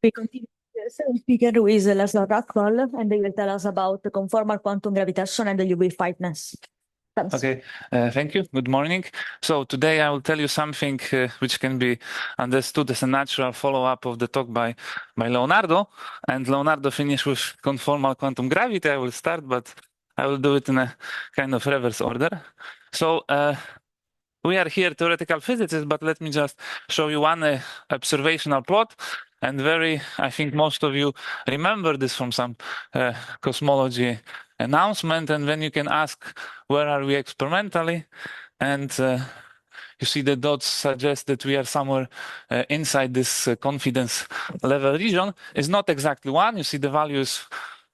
We continue with the speaker who is Lesław Rachwał, and they will tell us about the conformal quantum gravitation and the UV-finiteness. Thanks. Okay, thank you. Good morning. So today I will tell you something which can be understood as a natural follow-up of the talk by Leonardo. And Leonardo finished with conformal quantum gravity. I will start, but I will do it in a kind of reverse order. So we are here theoretical physicists, but let me just show you one observational plot. And I think most of you remember this from some cosmology announcement. And then you can ask, where are we experimentally? And you see the dots suggest that we are somewhere inside this confidence level region. It's not exactly one. You see the value is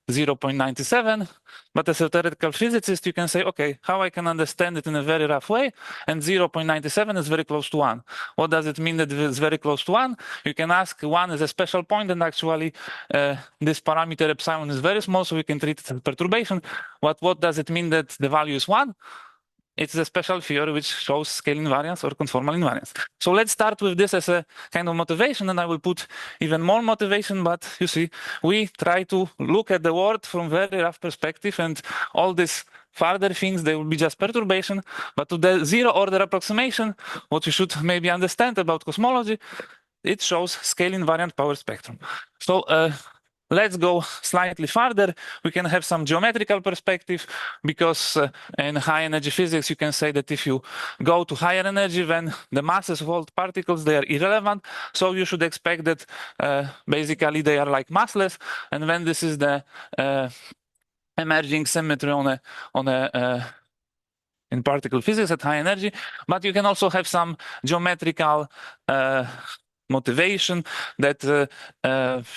0.97, but as a theoretical physicist, you can say, okay, how I can understand it in a very rough way, and 0.97 is very close to 1. What does it mean that it's very close to 1? You can ask, 1 is a special point, and actually this parameter epsilon is very small, so we can treat it as perturbation. But what does it mean that the value is 1? It's a special theory which shows scale invariance or conformal invariance. So let's start with this as a kind of motivation, and I will put even more motivation, but you see, we try to look at the world from very rough perspective, and all these further things, they will be just perturbation. But to the zero order approximation, what you should maybe understand about cosmology, it shows scale invariant power spectrum. So let's go slightly further. We can have some geometrical perspective, because in high energy physics, you can say that if you go to higher energy, then the masses of all particles, they are irrelevant. So you should expect that basically they are like massless. And then this is the emerging symmetry in particle physics at high energy. But you can also have some geometrical motivation that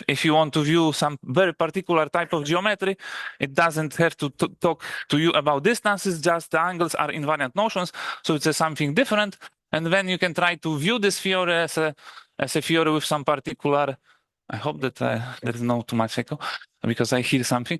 if you want to view some very particular type of geometry, it doesn't have to talk to you about distances, just the angles are invariant notions, so it's something different. And then you can try to view this theory as a theory with some particular, I hope that there is no too much echo, because I hear something.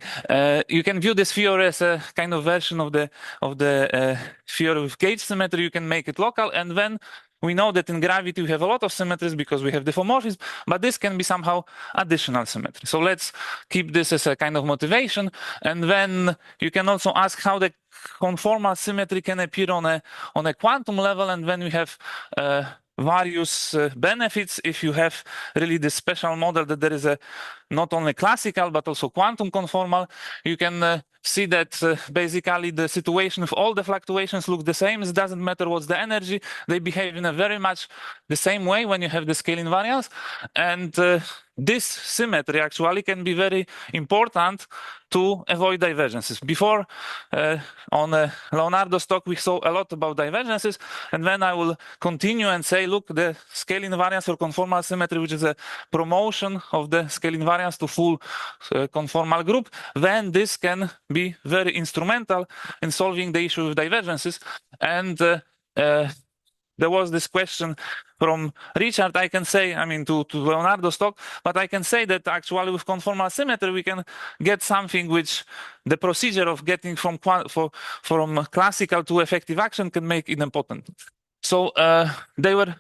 You can view this theory as a kind of version of the theory with gauge symmetry. You can make it local, and then we know that in gravity we have a lot of symmetries because we have diffeomorphism, but this can be somehow additional symmetry. So let's keep this as a kind of motivation. And then you can also ask how the conformal symmetry can appear on a quantum level, and then we have various benefits if you have really this special model that there is a not only classical but also quantum conformal. You can see that basically the situation of all the fluctuations look the same. It doesn't matter what's the energy. They behave in a very much the same way when you have the scale invariance. And this symmetry actually can be very important to avoid divergences. Before, on Leonardo's talk, we saw a lot about divergences, and then I will continue and say, look, the scale invariance or conformal symmetry, which is a promotion of the scale invariance to full conformal group, then this can be very instrumental in solving the issue of divergences. And there was this question from Richard. I can say, I mean, to Leonardo's talk, but I can say that actually with conformal symmetry, we can get something which the procedure of getting from classical to effective action can make idempotent. So they were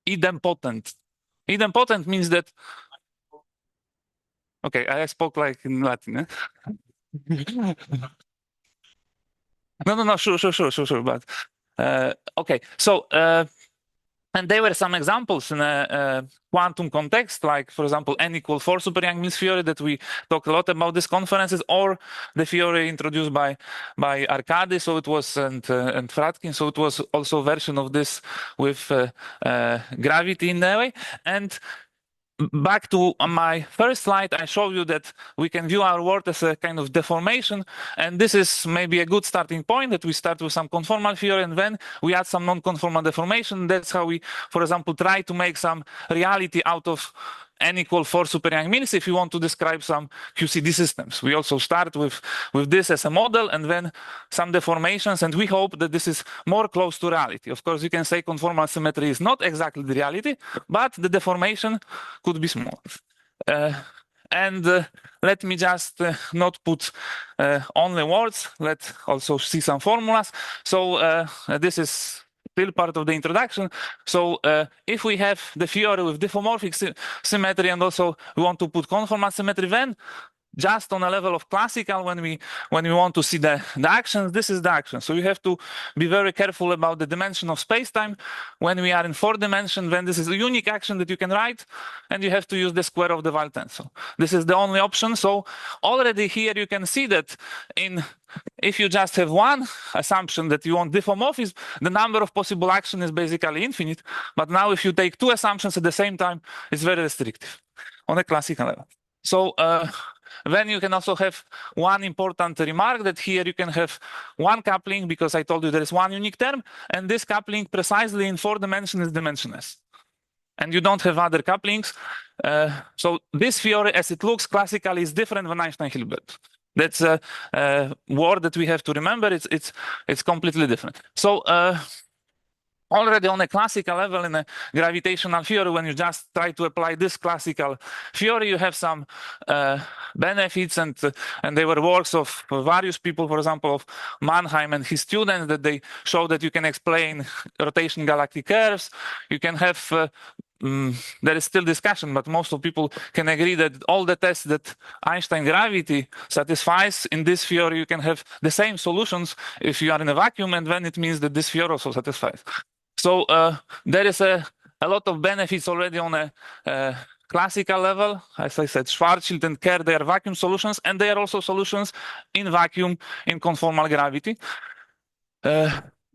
idempotent. Idempotent means that, okay, I spoke like in Latin. Eh? No, sure. But okay, so and there were some examples in a quantum context, like for example, n equal 4 super Young-Mills theory that we talked a lot about these conferences, or the theory introduced by Arkady, so it was and Fradkin, so it was also a version of this with gravity in a way. And back to my first slide, I show you that we can view our world as a kind of deformation, and this is maybe a good starting point, that we start with some conformal theory and then we add some non-conformal deformation. That's how we, for example, try to make some reality out of n equal 4 super Young-Mills if you want to describe some QCD systems. We also start with this as a model and then some deformations, and we hope that this is more close to reality. Of course, you can say conformal symmetry is not exactly the reality, but the deformation could be small. And let me just not put only words, let's also see some formulas. So this is still part of the introduction. So if we have the theory with diffeomorphic symmetry and also we want to put conformal symmetry, then just on a level of classical, when we want to see the actions, this is the action. So you have to be very careful about the dimension of space-time. When we are in 4 dimension, then this is a unique action that you can write, and you have to use the square of the Weyl tensor. This is the only option. So already here you can see that if you just have one assumption that you want diffeomorphism, the number of possible actions is basically infinite. But now if you take 2 assumptions at the same time, it's very restrictive on a classical level. So then you can also have one important remark that here you can have one coupling, because I told you there is one unique term, and this coupling precisely in 4 dimensions is dimensionless. And you don't have other couplings. So this theory, as it looks classically, is different than Einstein-Hilbert. That's a word that we have to remember. It's completely different. So already on a classical level in a gravitational theory, when you just try to apply this classical theory, you have some benefits, and they were works of various people, for example, of Mannheim and his students, that they show that you can explain rotation galactic curves. You can have there is still discussion, but most of people can agree that all the tests that Einstein gravity satisfies in this theory, you can have the same solutions if you are in a vacuum, and then it means that this theory also satisfies. So there is a lot of benefits already on a classical level. As I said, Schwarzschild and Kerr, they are vacuum solutions, and they are also solutions in vacuum in conformal gravity.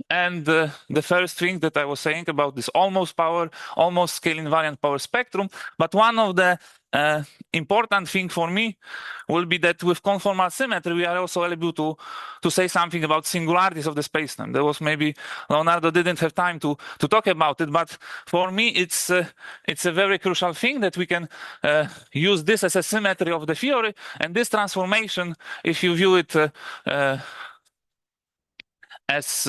And the first thing that I was saying about this almost scale invariant power spectrum, but one of the important thing for me will be that with conformal symmetry, we are also able to say something about singularities of the spacetime. There was maybe Leonardo didn't have time to talk about it, but for me, it's a very crucial thing that we can use this as a symmetry of the theory, and this transformation, if you view it as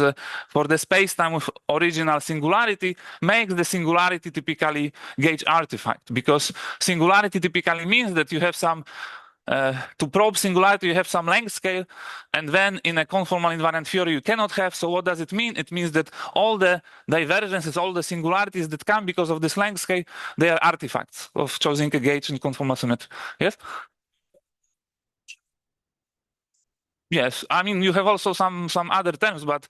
for the spacetime with original singularity, makes the singularity typically gauge artifact, because singularity typically means that you have some to probe singularity, you have some length scale, and then in a conformal invariant theory you cannot have. So what does it mean? It means that all the divergences, all the singularities that come because of this length scale, they are artifacts of choosing a gauge in conformal symmetry. Yes? Yes, I mean, you have also some other terms, but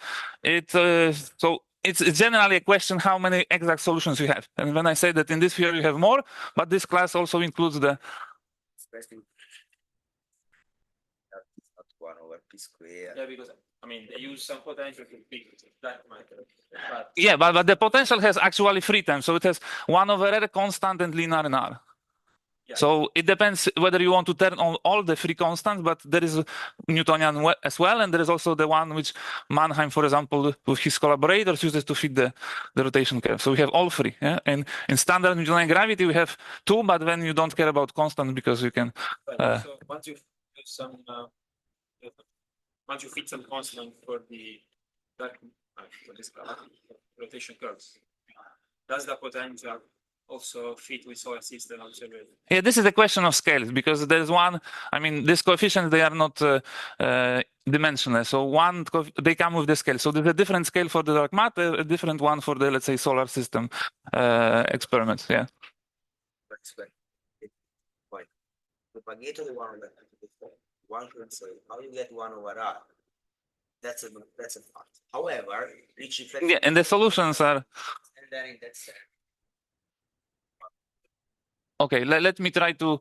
so it's generally a question how many exact solutions you have. And when I say that in this theory you have more, but this class also includes the not 1 over p squared. Yeah, because I mean they use some potential to pick that matter. But yeah, but the potential has actually 3 terms, so it has 1 over r constant and linear in r. yeah, So it depends whether you want to turn on all the 3 constants, but there is Newtonian as well, and there is also the one which Mannheim, for example, with his collaborators uses to fit the rotation curve. So we have all 3. Yeah? And in standard Newtonian gravity, we have 2, but then you don't care about constants because you can. but also once you do some once you fit some constant for the vacuum for this rotation curves, does the potential also fit with solar system observation? Yeah, this is a question of scales, because there's one, I mean, these coefficients, they are not dimensionless. So they come with the scale. So there's a different scale for the dark matter, a different one for the, let's say, solar system experiments. Yeah. The Pareto the 1 over one can say how you get 1 over r. That's a fact. However, each effect. Yeah, and the solutions are. And then in that sense. Okay, let me try to.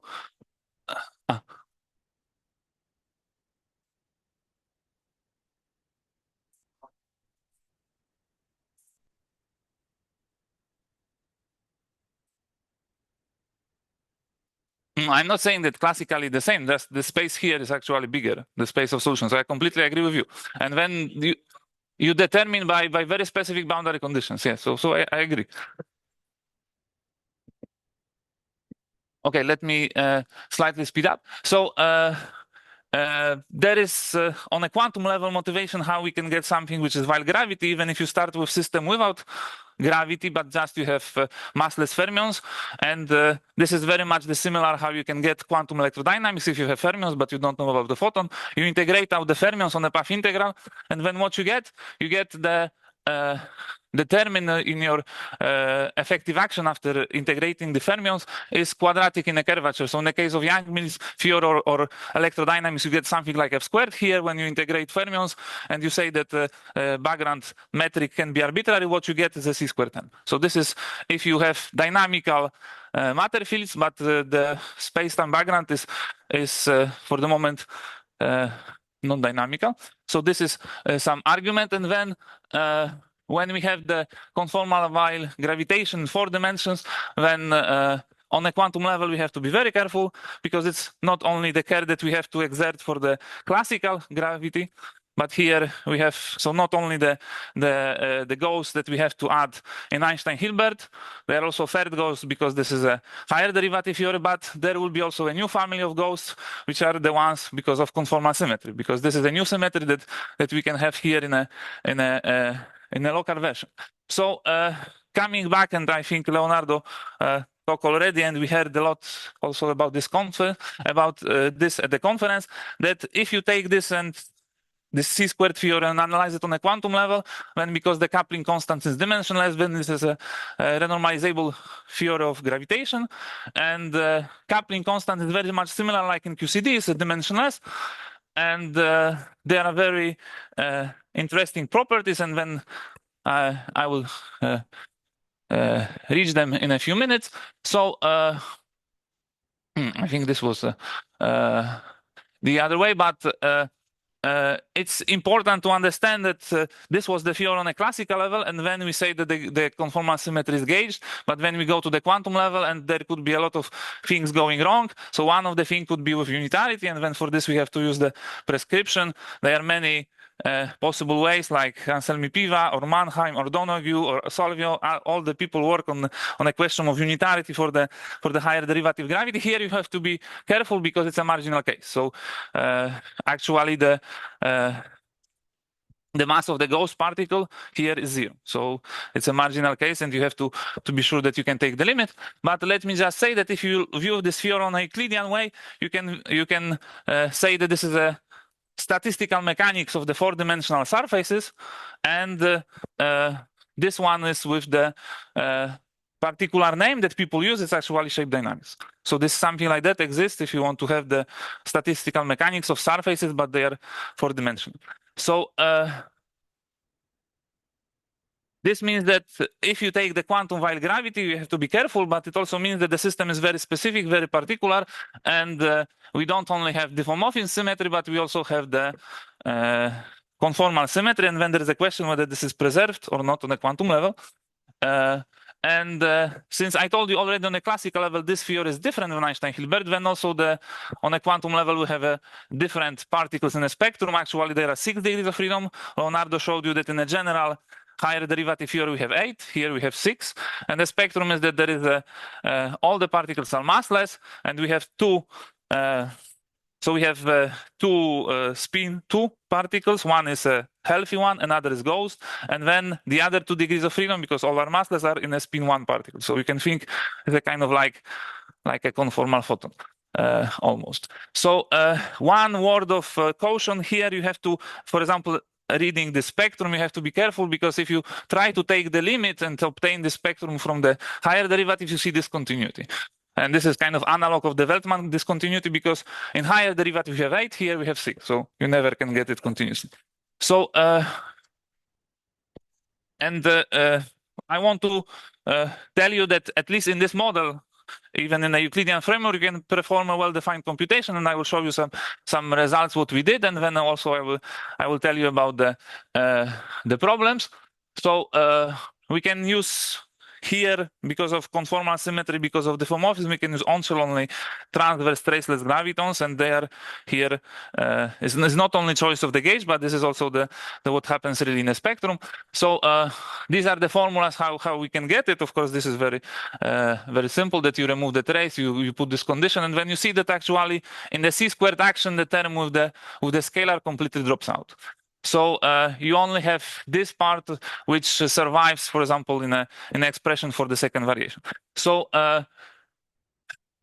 I'm not saying that classically the same. The space here is actually bigger, the space of solutions. I completely agree with you. And then you determine by very specific boundary conditions. Yeah, so I agree. Okay, let me slightly speed up. So there is on a quantum level motivation how we can get something which is Weyl gravity, even if you start with system without gravity, but just you have massless fermions. And this is very much the similar how you can get quantum electrodynamics if you have fermions, but you don't know about the photon. You integrate out the fermions on a path integral, and then what you get the determine in your effective action after integrating the fermions is quadratic in a curvature. So in the case of Yang-Mills field or electrodynamics, you get something like f squared. Here, when you integrate fermions and you say that background metric can be arbitrary, what you get is a c squared term. So this is if you have dynamical matter fields, but the space-time background is for the moment non-dynamical. So this is some argument, and then when we have the conformal while gravitation in 4 dimensions, then on a quantum level we have to be very careful, because it's not only the care that we have to exert for the classical gravity, but here we have, so not only the ghosts that we have to add in Einstein-Hilbert, there are also third ghosts because this is a higher derivative theory, but there will be also a new family of ghosts, which are the ones because of conformal symmetry, because this is a new symmetry that we can have here in a local version. So coming back, and I think Leonardo talked already, and we heard a lot also about this this at the conference, that if you take this and this c-squared theory and analyze it on a quantum level, then because the coupling constant is dimensionless, then this is a renormalizable theory of gravitation, and coupling constant is very much similar like in QCD, it's dimensionless, and there are very interesting properties, and then I will reach them in a few minutes. So I think this was the other way, but it's important to understand that this was the theory on a classical level, and then we say that the conformal symmetry is gauged, but when we go to the quantum level, and there could be a lot of things going wrong. So one of the things could be with unitarity, and then for this we have to use the prescription. There are many possible ways, like Anselmi Piva or Mannheim or Donoghue or Solvio. All the people work on a question of unitarity for the higher derivative gravity. Here you have to be careful because it's a marginal case. So actually the mass of the ghost particle here is 0. So it's a marginal case, and you have to be sure that you can take the limit. But let me just say that if you view this theory on a Euclidean way, you can say that this is a statistical mechanics of the 4-dimensional surfaces, and this one is with the particular name that people use. It's actually shape dynamics. So this something like that exists if you want to have the statistical mechanics of surfaces, but they are 4-dimensional. So this means that if you take the quantum while gravity, you have to be careful, but it also means that the system is very specific, very particular, and we don't only have diffeomorphism symmetry, but we also have the conformal symmetry, and then there is a question whether this is preserved or not on a quantum level. Since I told you already on a classical level, this theory is different than Einstein-Hilbert, then also on a quantum level, we have different particles in a spectrum. Actually, there are 6 degrees of freedom. Leonardo showed you that in a general higher derivative theory, we have 8. Here we have 6. And the spectrum is that there is all the particles are massless, and we have 2. So we have 2 spin 2 particles. One is a healthy one, another is ghost, and then the other 2 degrees of freedom, because all our massless, are in a spin 1 particle. So you can think it's a kind of like a conformal photon. Almost. So one word of caution here: you have to, for example, reading the spectrum, you have to be careful, because if you try to take the limit and obtain the spectrum from the higher derivative, you see discontinuity. And this is kind of analog of the Veltman discontinuity, because in higher derivative we have 8, here we have 6, so you never can get it continuously. So I want to tell you that at least in this model, even in a Euclidean framework, you can perform a well-defined computation, and I will show you some results what we did, and then also I will tell you about the problems. So we can use here, because of conformal symmetry, because of diffeomorphism, we can use onshell-only transverse traceless gravitons, and they are here. Is not only choice of the gauge, but this is also the what happens really in a spectrum. So these are the formulas how we can get it. Of course, this is very simple, that you remove the trace, you put this condition, and when you see that actually in the c-squared action, the term with the scalar completely drops out. So you only have this part which survives, for example, in an expression for the second variation. So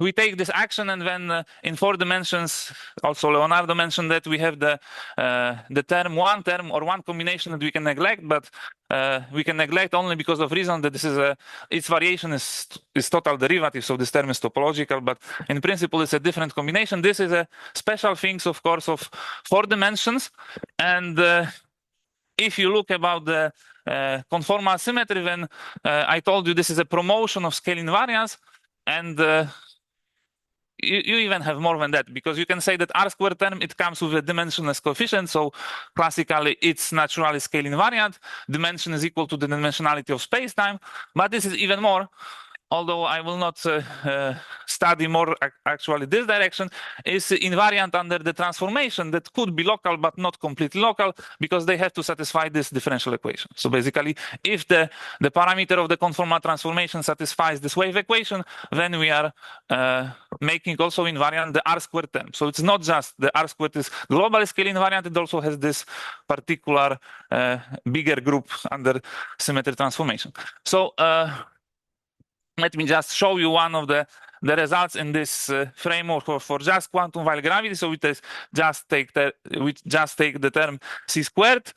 we take this action, and then in 4 dimensions, also Leonardo mentioned that we have the term, one term or one combination that we can neglect, but we can neglect only because of reason that this is its variation is total derivative, so this term is topological, but in principle it's a different combination. This is a special things, of course, of 4 dimensions, and if you look about the conformal symmetry, then I told you this is a promotion of scale invariance, and you even have more than that, because you can say that R squared term, it comes with a dimensionless coefficient, so classically it's naturally scale invariant. Dimension is equal to the dimensionality of space-time, but this is even more. Although I will not study more actually this direction, is invariant under the transformation that could be local but not completely local, because they have to satisfy this differential equation. So basically, if the parameter of the conformal transformation satisfies this wave equation, then we are making also invariant the R squared term. So it's not just the R squared is globally scale invariant, it also has this particular bigger group under symmetry transformation. So let me just show you one of the results in this framework for just quantum while gravity. So we just take the term c squared,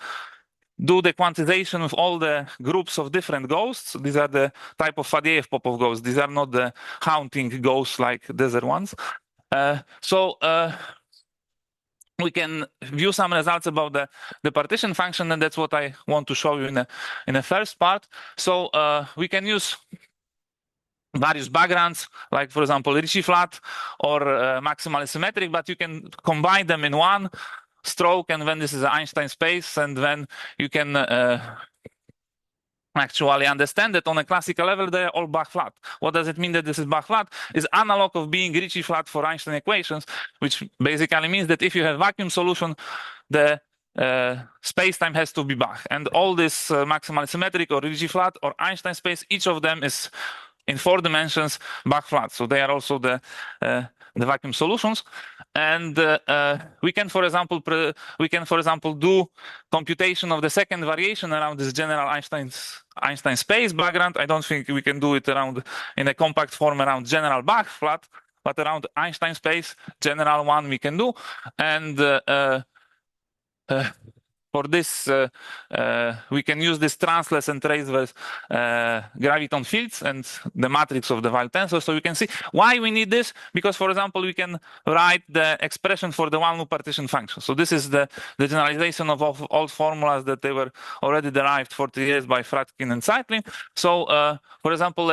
do the quantization of all the groups of different ghosts. These are the type of Faddeev-Popov ghosts. These are not the haunting ghosts like desert ones. We can view some results about the partition function, and that's what I want to show you in the first part. So we can use various backgrounds, like for example Ricci flat or maximally symmetric, but you can combine them in one stroke, and then this is an Einstein space, and then you can actually understand that on a classical level they are all Bach flat. What does it mean that this is Bach flat? It's analog of being Ricci flat for Einstein equations, which basically means that if you have vacuum solution, the space-time has to be Bach, and all this maximally symmetric or Ricci flat or Einstein space, each of them is in 4 dimensions Bach flat. So they are also the vacuum solutions, and we can, for example, do computation of the second variation around this general Einstein space background. I don't think we can do it around in a compact form around general Bach flat, but around Einstein space general one we can do, and for this, we can use this transless and traceverse graviton fields and the matrix of the Weil tensor. So you can see why we need this, because, for example, we can write the expression for the one-loop partition function. So this is the generalization of old formulas that they were already derived 40 years by Fradkin and Tseytlin. So, for example,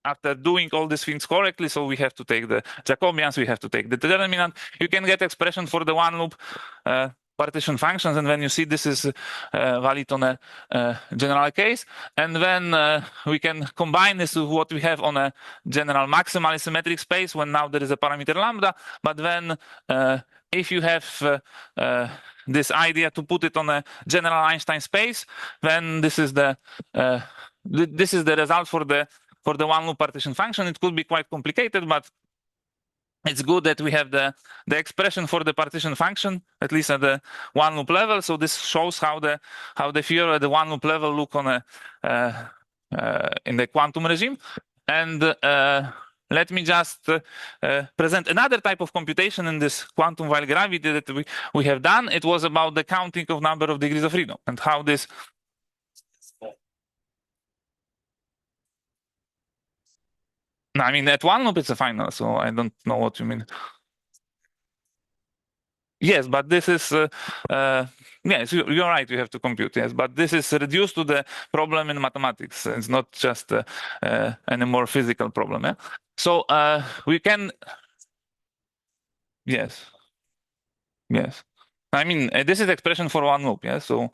after doing all these things correctly, so we have to take the Jacobians, we have to take the determinant, you can get expression for the one-loop partition functions, and when you see this is valid on a general case, and then we can combine this with what we have on a general maximally symmetric space when now there is a parameter lambda, but then if you have this idea to put it on a general Einstein space, then this is the result for the one-loop partition function. It could be quite complicated, but it's good that we have the expression for the partition function, at least at the one-loop level. So this shows how the theory at the one-loop level look on in the quantum regime. And let me just present another type of computation in this quantum while gravity that we have done. It was about the counting of number of degrees of freedom and how this. I mean, at one loop it's a final, so I don't know what you mean. Yes, but this is yes, you're right. You have to compute. Yes, but this is reduced to the problem in mathematics. It's not just any more physical problem. Yeah? So we can. Yes. Yes. I mean, this is expression for one loop. Yeah. So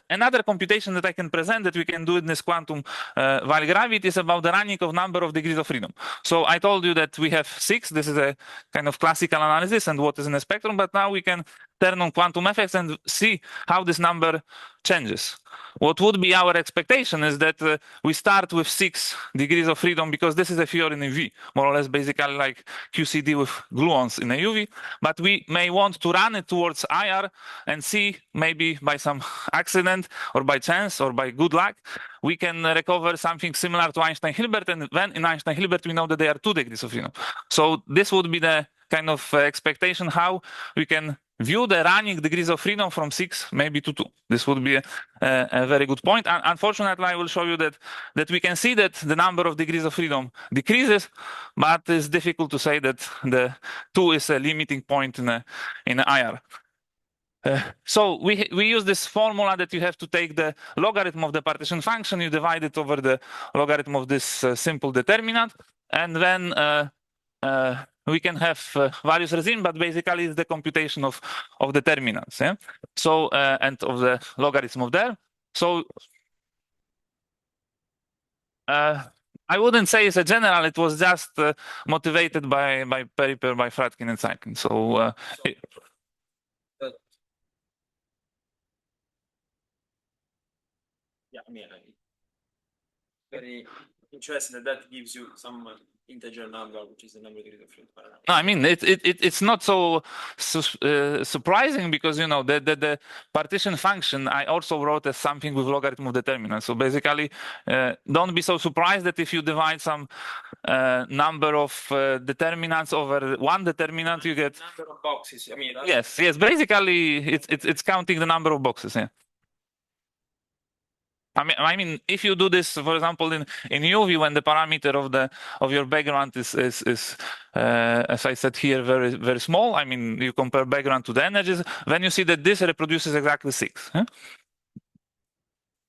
another computation that I can present that we can do in this quantum while gravity is about the running of number of degrees of freedom. So I told you that we have 6. This is a kind of classical analysis and what is in the spectrum, but now we can turn on quantum effects and see how this number changes. What would be our expectation is that we start with 6 degrees of freedom, because this is a theory in UV, more or less basically like QCD with gluons in a UV, but we may want to run it towards IR and see, maybe by some accident or by chance or by good luck, we can recover something similar to Einstein-Hilbert, and then in Einstein-Hilbert we know that they are 2 degrees of freedom. So this would be the kind of expectation how we can view the running degrees of freedom from 6 maybe to 2. This would be a very good point. Unfortunately, I will show you that we can see that the number of degrees of freedom decreases, but it's difficult to say that the 2 is a limiting point in IR. So we use this formula that you have to take the logarithm of the partition function, you divide it over the logarithm of this simple determinant, and then we can have various regime, but basically it's the computation of determinants. Yeah. So and of the logarithm of there. So I wouldn't say it's a general. It was just motivated by paper by Fradkin and Tseytlin. So. Yeah, I mean, very interesting that gives you some integer number, which is the number of degrees of freedom. No, I mean it's not so surprising, because you know the partition function I also wrote as something with logarithm of determinant. So basically, don't be so surprised that if you divide some number of determinants over one determinant, you get Number of boxes. I mean, yes. Basically, it's counting the number of boxes. Yeah. I mean, if you do this, for example, in UV, when the parameter of your background is as I said here, very small. I mean, you compare background to the energies, then you see that this reproduces exactly 6. Huh?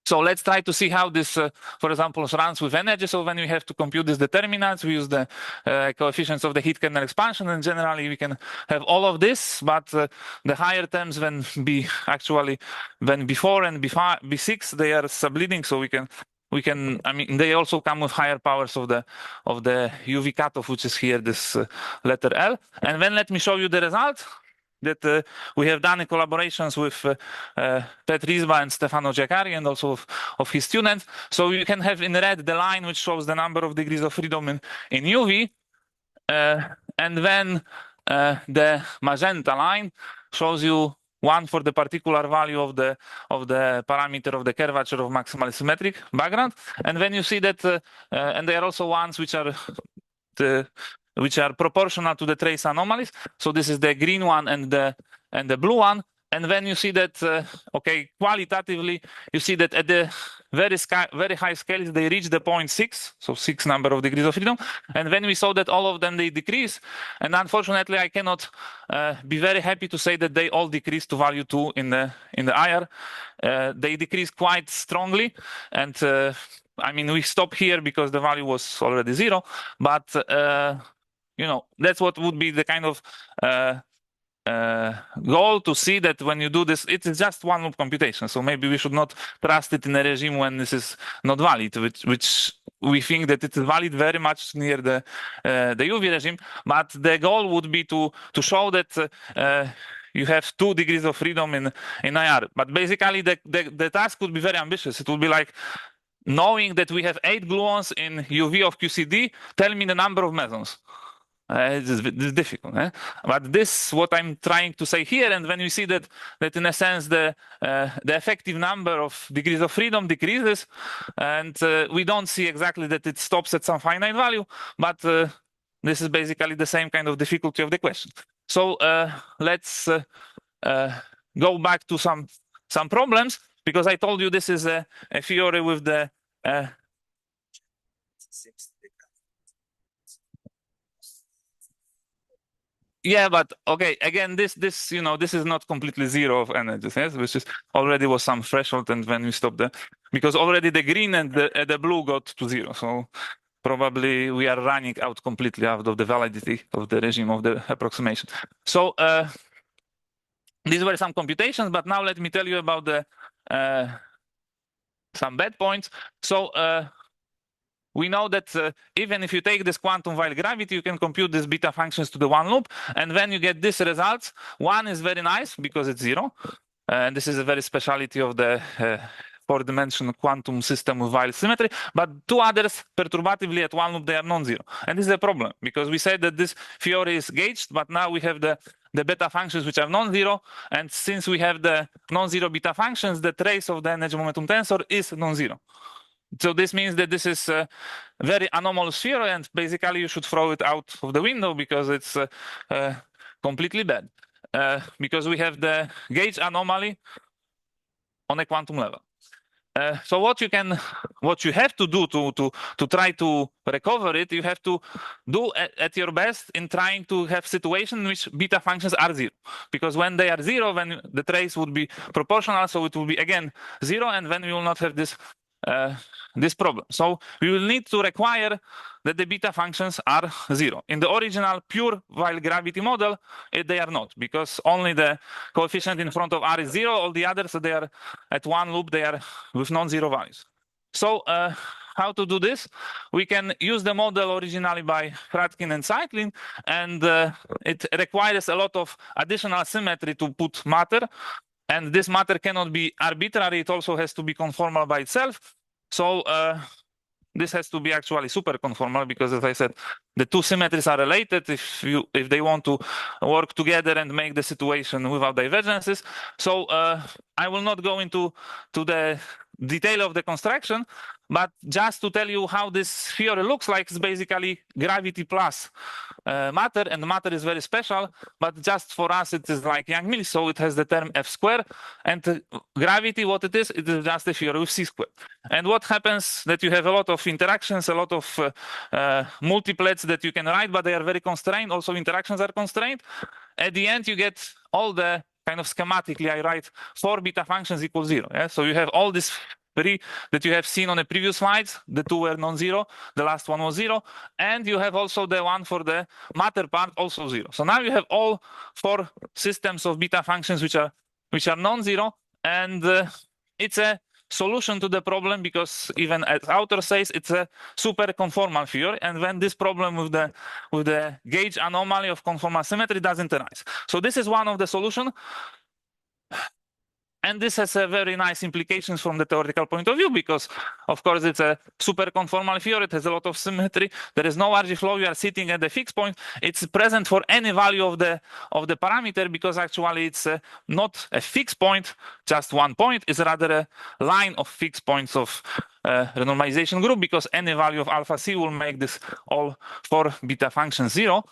So let's try to see how this, for example, runs with energy. So when we have to compute these determinants, we use the coefficients of the heat kernel expansion, and generally we can have all of this, but the higher terms when B4 and B6, they are subleading, so we can, I mean, they also come with higher powers of the UV cutoff, which is here, this letter L. And then let me show you the result that we have done in collaborations with Pet Rizba and Stefano Giaccari, and also of his students. So you can have in red the line which shows the number of degrees of freedom in UV, and then the magenta line shows you 1 for the particular value of the parameter of the curvature of maximally symmetric background. And then you see that, and there are also ones which are proportional to the trace anomalies. So this is the green one and the blue one. And then you see that, okay, qualitatively, you see that at the very high scales, they reach the point 6, so 6 number of degrees of freedom. And then we saw that all of them, they decrease. And unfortunately, I cannot be very happy to say that they all decrease to value 2 in the IR. They decrease quite strongly. And I mean, we stop here because the value was already 0. But, you know, that's what would be the kind of goal, to see that when you do this, it is just one loop computation. So maybe we should not trust it in a regime when this is not valid, which we think that it is valid very much near the UV regime. But the goal would be to show that you have 2 degrees of freedom in IR. But basically, the task would be very ambitious. It would be like, knowing that we have 8 gluons in UV of QCD, tell me the number of mesons. It's difficult, eh? But this what I'm trying to say here. And when we see that in a sense the effective number of degrees of freedom decreases, and we don't see exactly that it stops at some finite value, but this is basically the same kind of difficulty of the question. So let's go back to some problems, because I told you this is a theory with the yeah, but okay, again, this you know, this is not completely 0 of energies, yes, which is already was some threshold, and when we stop because already the green and the blue got to 0, so probably we are running out completely out of the validity of the regime of the approximation. So these were some computations, but now let me tell you about the some bad points. So we know that even if you take this quantum while gravity, you can compute these beta functions to the one loop. And when you get these results, one is very nice because it's 0. And this is a very speciality of the 4-dimensional quantum system with Weyl symmetry. But two others, perturbatively at one loop, they are non-zero. And this is a problem because we said that this theory is gauged, but now we have the beta functions which are non-zero. And since we have the non-zero beta functions, the trace of the energy momentum tensor is non-zero. So this means that this is a very anomalous theory, and basically you should throw it out of the window because it's completely bad. Because we have the gauge anomaly on a quantum level. So what you have to do to try to recover it, you have to do at your best in trying to have situation in which beta functions are 0. Because when they are 0, then the trace would be proportional, so it will be again 0, and then we will not have this problem. So we will need to require that the beta functions are 0. In the original pure Weyl gravity model, they are not, because only the coefficient in front of R is 0. All the others, they are at one loop, they are with non-zero values. So how to do this? We can use the model originally by Fradkin and Tseytlin, and it requires a lot of additional symmetry to put matter. And this matter cannot be arbitrary. It also has to be conformal by itself. So this has to be actually super conformal because, as I said, the two symmetries are related if they want to work together and make the situation without divergences. So I will not go into the detail of the construction, but just to tell you how this theory looks like, it's basically gravity plus matter, and matter is very special, but just for us it is like Young-Mills, so it has the term f squared, and gravity, what it is just a theory with c squared. And what happens that you have a lot of interactions, a lot of multiplets that you can write, but they are very constrained. Also interactions are constrained. At the end you get all the kind of schematically I write 4 beta functions equal 0. Yeah? So you have all these 3 that you have seen on the previous slides. The 2 were non-zero, the last one was 0, and you have also the one for the matter part also 0. So now you have all 4 systems of beta functions which are non-zero, and it's a solution to the problem because even as author says, it's a super conformal theory, and when this problem with the gauge anomaly of conformal symmetry doesn't arise. So this is one of the solutions. And this has a very nice implications from the theoretical point of view because, of course, it's a super conformal theory. It has a lot of symmetry. There is no RG flow. You are sitting at the fixed point. It's present for any value of the parameter because actually it's not a fixed point, just one point. It's rather a line of fixed points of renormalization group because any value of alpha c will make this all 4 beta functions 0.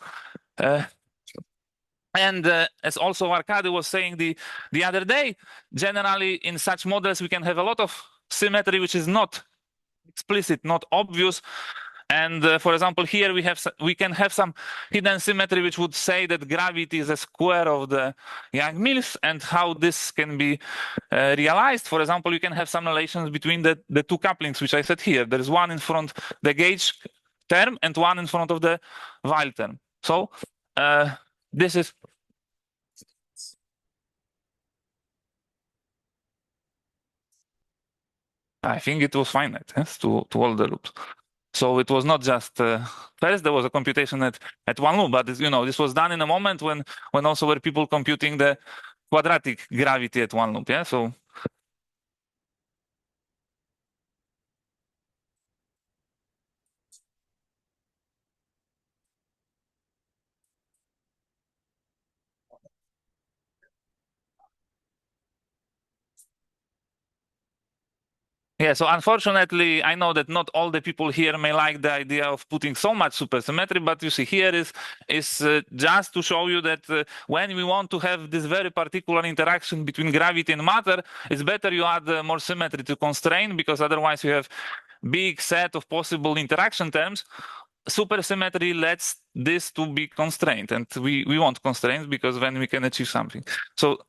And as also Arkady was saying the other day, generally in such models, we can have a lot of symmetry, which is not explicit, not obvious. And for example, here we can have some hidden symmetry, which would say that gravity is a square of the Young-Mills, and how this can be realized. For example, you can have some relations between the two couplings, which I said here. There is one in front of the gauge term and one in front of the Weyl term. So this is. I think it was finite, yes, to all the loops. So it was not just first there was a computation at one loop, but this was done in a moment when also were people computing the quadratic gravity at one loop. Yeah, so. Yeah, so unfortunately, I know that not all the people here may like the idea of putting so much supersymmetry, but you see here is just to show you that when we want to have this very particular interaction between gravity and matter, it's better you add more symmetry to constrain, because otherwise you have big set of possible interaction terms. Supersymmetry lets this to be constrained, and we want constraints because then we can achieve something. So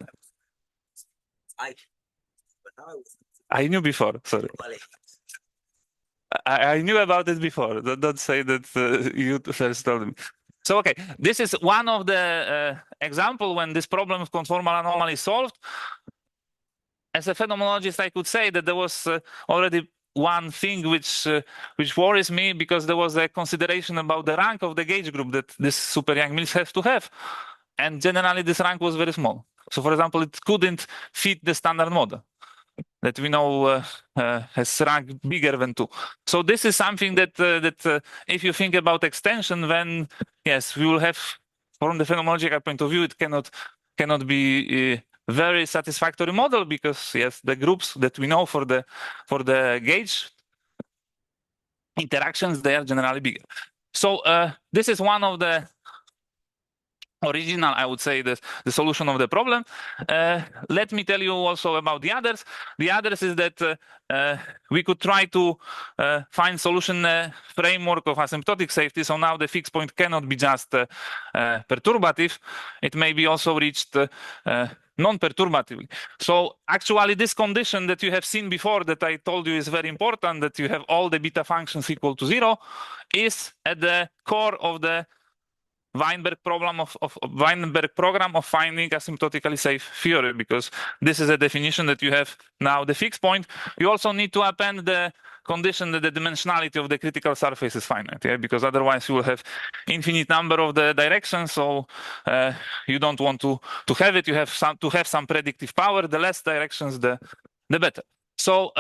I knew before, sorry. I knew about it before. Don't say that you first told me. So, okay, this is one of the example when this problem of conformal anomaly is solved. As a phenomenologist, I could say that there was already one thing which worries me, because there was a consideration about the rank of the gauge group that this super young Mills has to have, and generally this rank was very small. So, for example, it couldn't fit the standard model that we know has rank bigger than 2. So this is something that if you think about extension, then yes, we will have, from the phenomenological point of view, it cannot be a very satisfactory model, because yes, the groups that we know for the gauge interactions, they are generally bigger. So this is one of the original, I would say, the solution of the problem. Let me tell you also about the others. The others is that we could try to find solution framework of asymptotic safety. So now the fixed point cannot be just perturbative. It may be also reached non-perturbatively. So actually this condition that you have seen before, that I told you is very important, that you have all the beta functions equal to 0, is at the core of the Weinberg program of finding asymptotically safe theory, because this is a definition that you have now the fixed point. You also need to append the condition that the dimensionality of the critical surface is finite, yeah? Because otherwise you will have infinite number of the directions. So you don't want to have it. You have some predictive power. The less directions, the better. So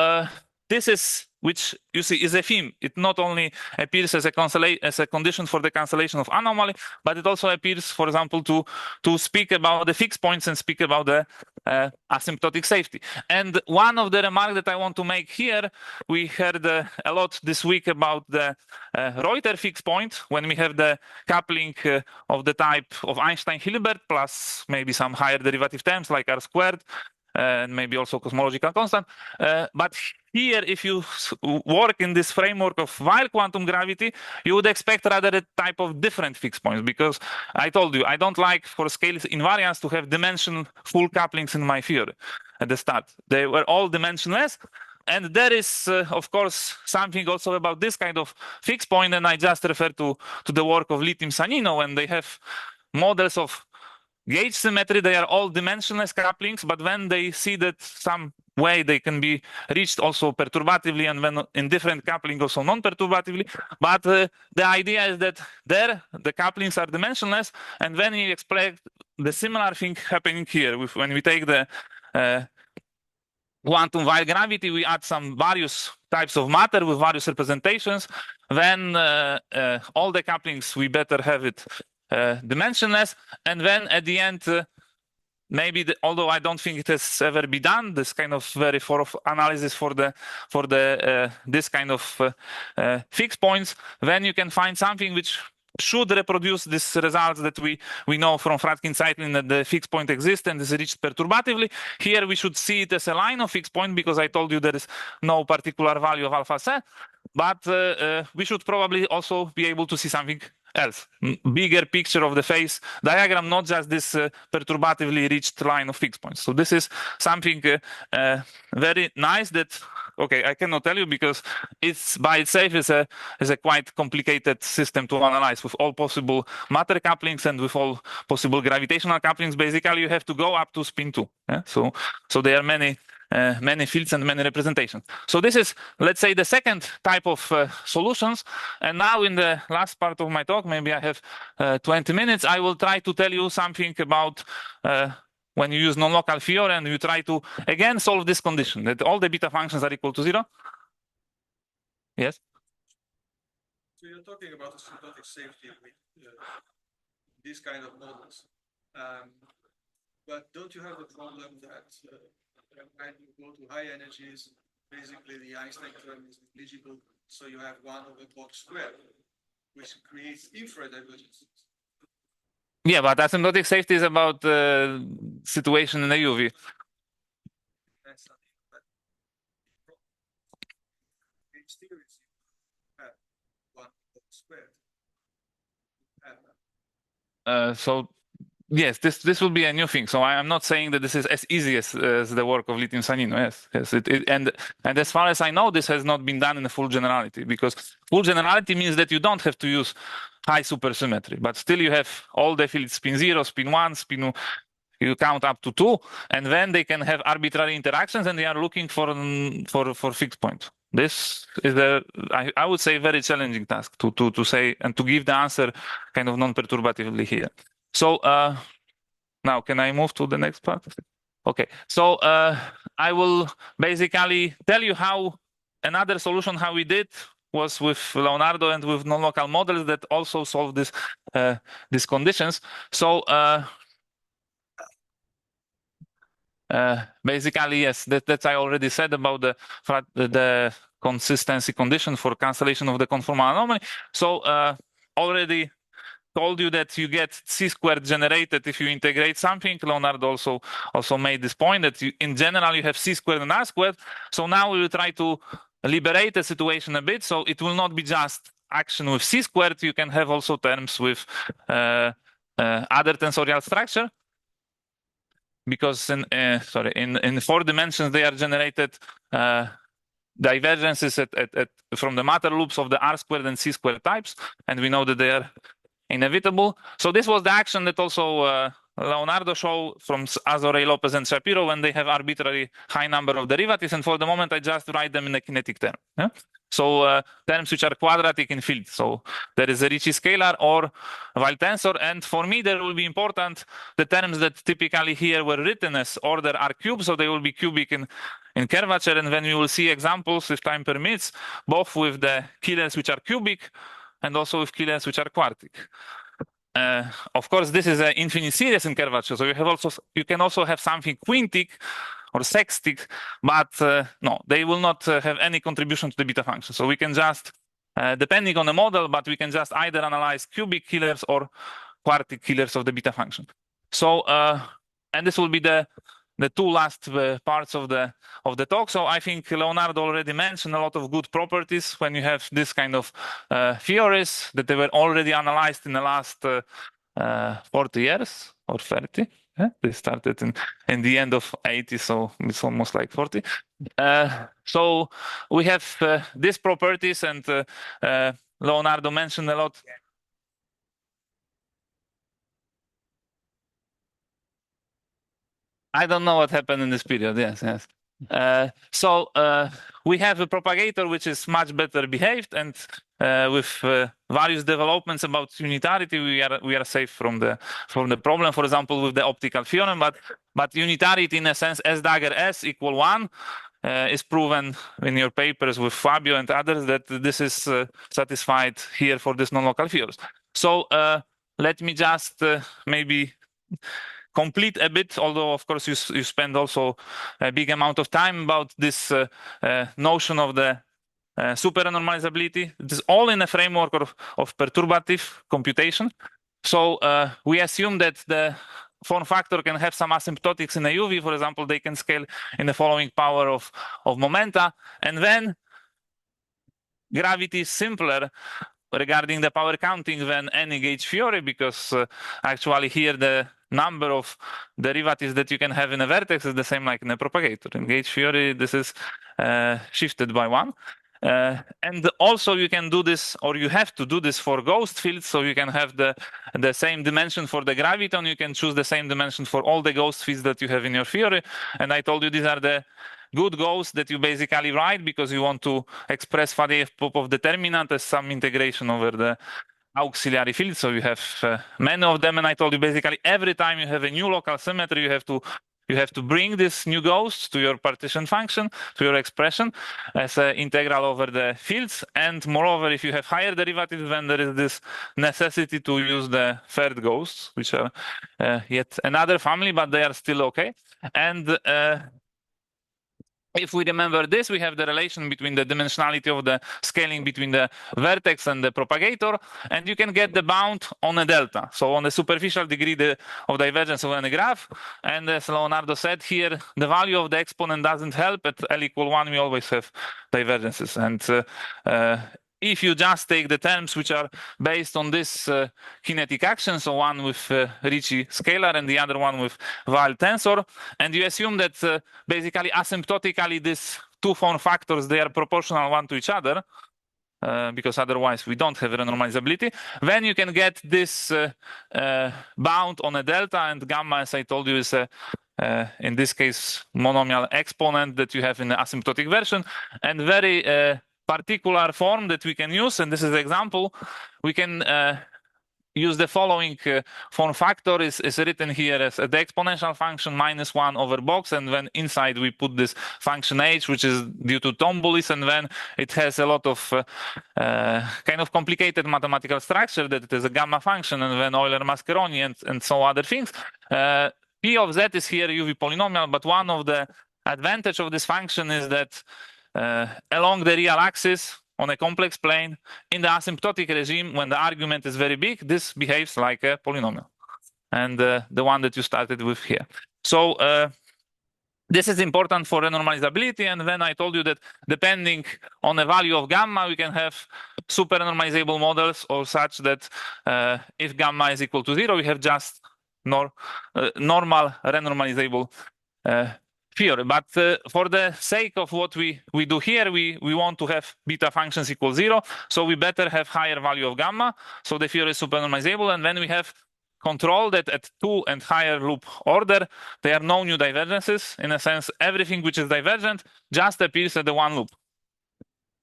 this is, which you see is a theme. It not only appears as a condition for the cancellation of anomaly, but it also appears, for example, to speak about the fixed points and speak about the asymptotic safety. And one of the remarks that I want to make here, we heard a lot this week about the Reuter fixed point, when we have the coupling of the type of Einstein-Hilbert plus maybe some higher derivative terms like R squared, and maybe also cosmological constant. But here, if you work in this framework of wire quantum gravity, you would expect rather a type of different fixed points, because I told you, I don't like for scale invariance to have dimension full couplings in my theory at the start. They were all dimensionless. And there is, of course, something also about this kind of fixed point, and I just refer to the work of Littim-Sanino, when they have models of gauge symmetry. They are all dimensionless couplings, but when they see that some way they can be reached also perturbatively, and when in different coupling also non-perturbatively. But the idea is that there the couplings are dimensionless, and when you expect the similar thing happening here, when we take the quantum wire gravity, we add some various types of matter with various representations, then all the couplings, we better have it dimensionless. And then at the end, maybe although I don't think it has ever been done, this kind of very thorough analysis for this kind of fixed points, then you can find something which should reproduce these results that we know from Fradkin and Tseytlin, that the fixed point exists and is reached perturbatively. Here we should see it as a line of fixed point, because I told you there is no particular value of alpha set, but we should probably also be able to see something else, bigger picture of the phase diagram, not just this perturbatively reached line of fixed points. So this is something very nice that, okay, I cannot tell you, because it's by itself is a quite complicated system to analyze, with all possible matter couplings and with all possible gravitational couplings. Basically, you have to go up to spin 2. Yeah? So there are many fields and many representations. So this is, let's say, the second type of solutions. And now in the last part of my talk, maybe I have 20 minutes, I will try to tell you something about when you use non-local theory and you try to, again, solve this condition, that all the beta functions are equal to 0. Yes? So you're talking about asymptotic safety with these kind of models. But don't you have the problem that when you go to high energies, basically the Einstein term is negligible, so you have 1 over box squared, which creates infrared divergences. Yeah, but asymptotic safety is about the situation in the UV. That's something that gauge theories have 1 box squared. So yes, this will be a new thing. So I am not saying that this is as easy as the work of Littim-Sanino. Yes. And as far as I know, this has not been done in a full generality, because full generality means that you don't have to use high supersymmetry, but still you have all the fields spin 0, spin 1, spin. You count up to 2, and then they can have arbitrary interactions, and they are looking for fixed point. this is I would say, very challenging task to say and to give the answer kind of non-perturbatively here. So now can I move to the next part? Okay, so I will basically tell you how another solution how we did was with Leonardo and with non-local models that also solve these conditions. So basically, yes, that I already said about the consistency condition for cancellation of the conformal anomaly. So already told you that you get c² generated if you integrate something. Leonardo also made this point that in general you have c² and r². So now we will try to liberate the situation a bit. So it will not be just action with c². You can have also terms with other tensorial structure. Because in 4 dimensions they are generated divergences from the matter loops of the r² and c² types, and we know that they are inevitable. So this was the action that also Leonardo showed from Azorey, Lopez, and Shapiro when they have arbitrary high number of derivatives. And for the moment, I just write them in a kinetic term. Yeah? So terms which are quadratic in field. So there is a Ricci scalar or Weil tensor. And for me, there will be important the terms that typically here were written as order R cubed. So they will be cubic in curvature. And then we will see examples, if time permits, both with the killers which are cubic and also with killers which are quartic. Of course, this is an infinite series in curvature. So you can also have something quintic or sextic, but no, they will not have any contribution to the beta function. So we can just, depending on the model, but we can just either analyze cubic killers or quartic killers of the beta function. So, and this will be the 2 last parts of the talk. So I think Leonardo already mentioned a lot of good properties when you have this kind of theories that they were already analyzed in the last 40 years or 30. Yeah? They started in the end of 80, so it's almost like 40. So we have these properties, and Leonardo mentioned a lot. I don't know what happened in this period. Yes. So we have a propagator which is much better behaved, and with various developments about unitarity, we are safe from the problem. For example, with the optical theorem, but unitarity in a sense, S dagger S equal 1 is proven in your papers with Fabio and others that this is satisfied here for this non-local theories. So let me just maybe complete a bit, although of course you spend also a big amount of time about this notion of the supernormalizability. It is all in a framework of perturbative computation. So we assume that the form factor can have some asymptotics in a UV. For example, they can scale in the following power of momenta, and then gravity is simpler regarding the power counting than any gauge theory, because actually here the number of derivatives that you can have in a vertex is the same like in a propagator. In gauge theory, this is shifted by 1. And also you can do this, or you have to do this for ghost fields. So you can have the same dimension for the graviton. You can choose the same dimension for all the ghost fields that you have in your theory. And I told you these are the good ghosts that you basically write because you want to express Faddeev-Popov determinant as some integration over the auxiliary field. So you have many of them, and I told you basically every time you have a new local symmetry, you have to bring this new ghost to your partition function, to your expression as an integral over the fields. And moreover, if you have higher derivatives, then there is this necessity to use the third ghosts, which are yet another family, but they are still okay. And if we remember this, we have the relation between the dimensionality of the scaling between the vertex and the propagator, and you can get the bound on a delta. So on the superficial degree of divergence of any graph. And as Leonardo said here, the value of the exponent doesn't help. At L equal 1, we always have divergences. And if you just take the terms which are based on this kinetic action, so one with Ricci scalar and the other one with Weil tensor, and you assume that basically asymptotically these 2 form factors, they are proportional one to each other, because otherwise we don't have renormalizability, then you can get this bound on a delta, and gamma, as I told you, is a in this case, monomial exponent that you have in the asymptotic version, and very particular form that we can use, and this is the example, we can use the following form factor is written here as the exponential function -1 over box, and then inside we put this function h, which is due to Tombolis, and then it has a lot of kind of complicated mathematical structure that it is a gamma function, and then Euler-Mascheroni and so other things. P of z is here UV polynomial, but one of the advantage of this function is that along the real axis on a complex plane in the asymptotic regime, when the argument is very big, this behaves like a polynomial, and the one that you started with here. So this is important for renormalizability, and then I told you that depending on the value of gamma, we can have super normalizable models, or such that if gamma is equal to 0, we have just normal renormalizable theory. But for the sake of what we do here, we want to have beta functions equal 0, so we better have higher value of gamma, so the theory is supernormalizable, and then we have control that at 2 and higher loop order, there are no new divergences. In a sense, everything which is divergent just appears at the one loop.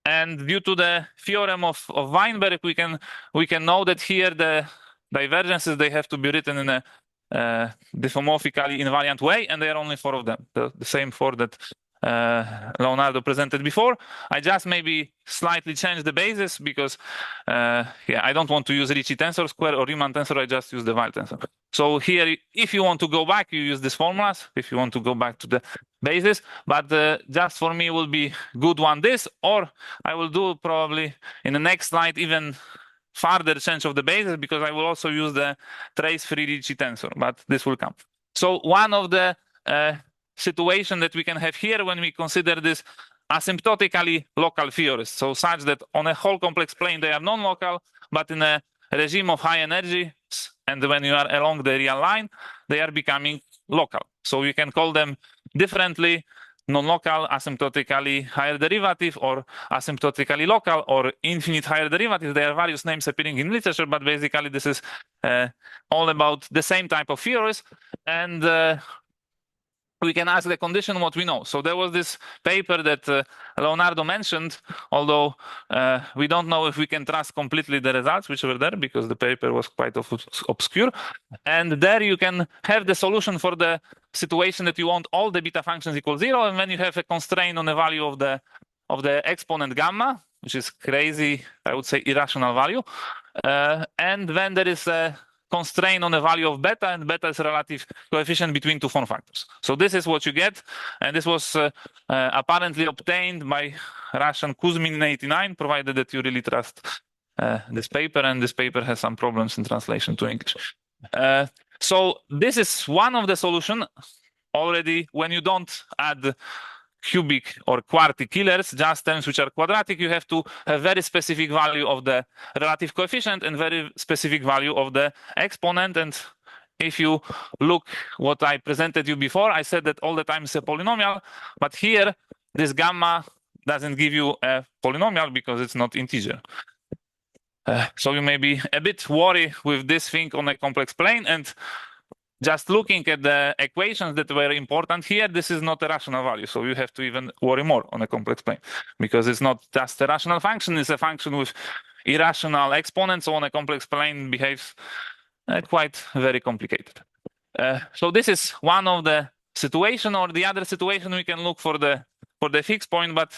And due to the theorem of Weinberg, we can know that here the divergences, they have to be written in a diffeomorphically invariant way, and there are only 4 of them, the same 4 that Leonardo presented before. I just maybe slightly changed the basis because I don't want to use Ricci tensor square or Riemann tensor, I just use the Weil tensor. So here, if you want to go back, you use these formulas, if you want to go back to the basis, but just for me will be good one this, or I will do probably in the next slide even further change of the basis, because I will also use the trace-free Ricci tensor, but this will come. So one of the situation that we can have here when we consider this asymptotically local theories, so such that on a whole complex plane they are non-local, but in a regime of high energy, and when you are along the real line, they are becoming local. So you can call them differently: non-local, asymptotically higher derivative, or asymptotically local, or infinite higher derivative. There are various names appearing in literature, but basically this is all about the same type of theories, and we can ask the condition what we know. So there was this paper that Leonardo mentioned, although we don't know if we can trust completely the results which were there, because the paper was quite obscure. And there you can have the solution for the situation that you want all the beta functions equal 0, and then you have a constraint on the value of the exponent gamma, which is crazy, I would say irrational value. And then there is a constraint on the value of beta, and beta is relative coefficient between 2 form factors. So this is what you get, and this was apparently obtained by Russian Kuzmin in 1989, provided that you really trust this paper, and this paper has some problems in translation to English. So this is one of the solutions already. When you don't add cubic or quartic killers, just terms which are quadratic, you have to have very specific value of the relative coefficient and very specific value of the exponent. And if you look what I presented you before, I said that all the time it's a polynomial, but here this gamma doesn't give you a polynomial because it's not integer. So you may be a bit worried with this thing on a complex plane, and just looking at the equations that were important here, this is not a rational value. So you have to even worry more on a complex plane, because it's not just a rational function, it's a function with irrational exponents. So on a complex plane behaves quite very complicated. So this is one of the situation, or the other situation we can look for the fixed point, but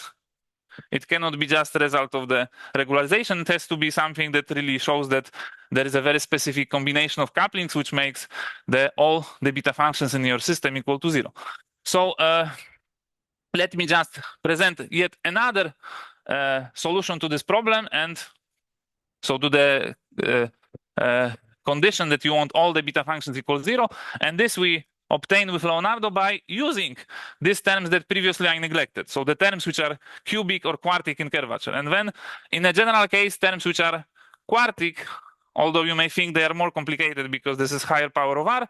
it cannot be just a result of the regularization. It has to be something that really shows that there is a very specific combination of couplings which makes all the beta functions in your system equal to 0. So let me just present yet another solution to this problem, and so to the condition that you want all the beta functions equal 0, and this we obtained with Leonardo by using these terms that previously I neglected. So the terms which are cubic or quartic in curvature. And then in a general case, terms which are quartic, although you may think they are more complicated because this is higher power of R,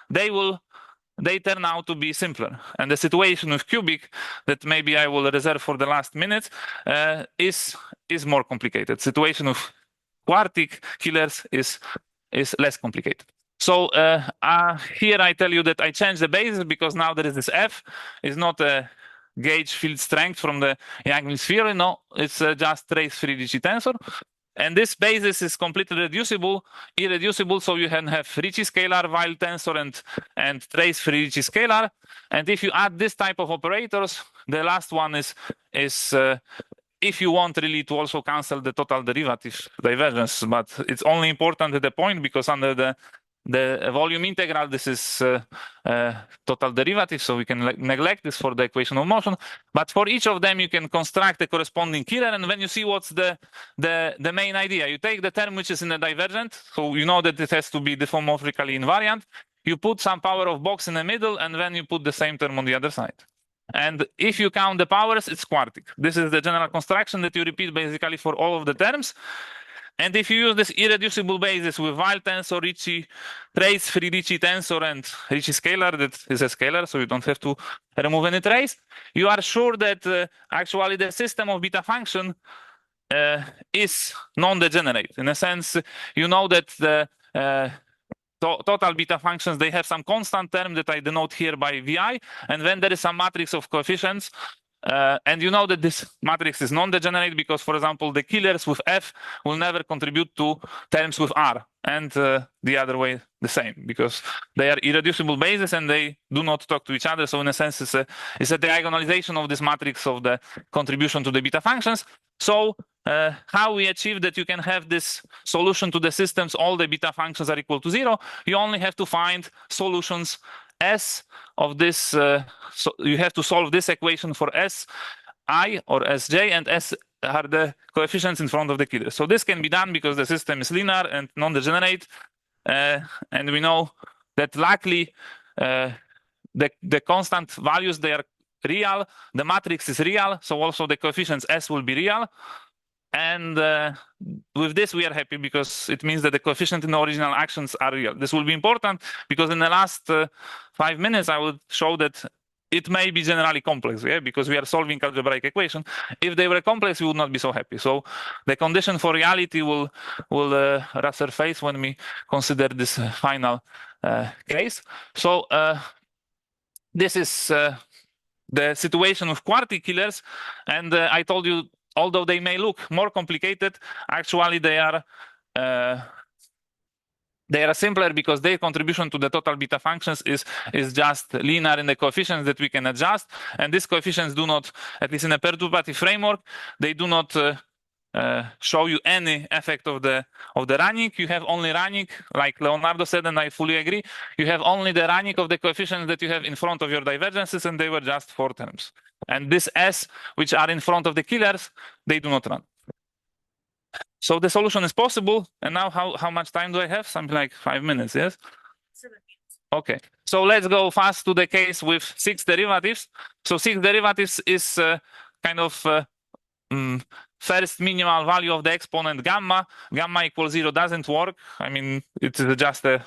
they turn out to be simpler. And the situation with cubic, that maybe I will reserve for the last minutes, is more complicated. Situation with quartic killers is less complicated. So here I tell you that I changed the basis because now there is this F. It's not a gauge field strength from the Young-Mills theory. No, it's just trace-free Ricci tensor. And this basis is completely irreducible, so you can have Ricci scalar, Weil tensor, and trace-free Ricci scalar. And if you add this type of operators, the last one is if you want really to also cancel the total derivative divergence, but it's only important at the point because under the volume integral, this is total derivative, so we can neglect this for the equation of motion. But for each of them, you can construct a corresponding killer, and when you see what's the main idea, you take the term which is in the divergent, so you know that it has to be diffeomorphically invariant. You put some power of box in the middle, and then you put the same term on the other side. And if you count the powers, it's quartic. This is the general construction that you repeat basically for all of the terms. And if you use this irreducible basis with Weil tensor, Ricci, trace-free Ricci tensor, and Ricci scalar, that is a scalar, so you don't have to remove any trace, you are sure that actually the system of beta function is non-degenerate. In a sense, you know that the total beta functions, they have some constant term that I denote here by Vi, and then there is some matrix of coefficients. And you know that this matrix is non-degenerate because, for example, the killers with F will never contribute to terms with R, and the other way the same, because they are irreducible bases and they do not talk to each other. So in a sense, it's a diagonalization of this matrix of the contribution to the beta functions. So how we achieve that you can have this solution to the systems, all the beta functions are equal to 0, you only have to find solutions S of this, so you have to solve this equation for Si or Sj, and S are the coefficients in front of the killer. So this can be done because the system is linear and non-degenerate, and we know that luckily the constant values, they are real, the matrix is real, so also the coefficients S will be real. And with this, we are happy because it means that the coefficient in the original actions are real. This will be important because in the last 5 minutes, I will show that it may be generally complex, yeah, because we are solving algebraic equation. If they were complex, we would not be so happy. So the condition for reality will resurface when we consider this final case. So this is the situation with quartic killers, and I told you, although they may look more complicated, actually they are simpler because their contribution to the total beta functions is just linear in the coefficients that we can adjust, and these coefficients do not, at least in a perturbative framework, they do not show you any effect of the running. You have only running, like Leonardo said, and I fully agree. You have only the running of the coefficients that you have in front of your divergences, and they were just 4 terms. And this S, which are in front of the killers, they do not run. So the solution is possible. And now how much time do I have? Something like 5 minutes, yes? 7 minutes. Okay, so let's go fast to the case with 6 derivatives. So 6 derivatives is kind of first minimal value of the exponent gamma. Gamma equals 0 doesn't work. I mean, it's just a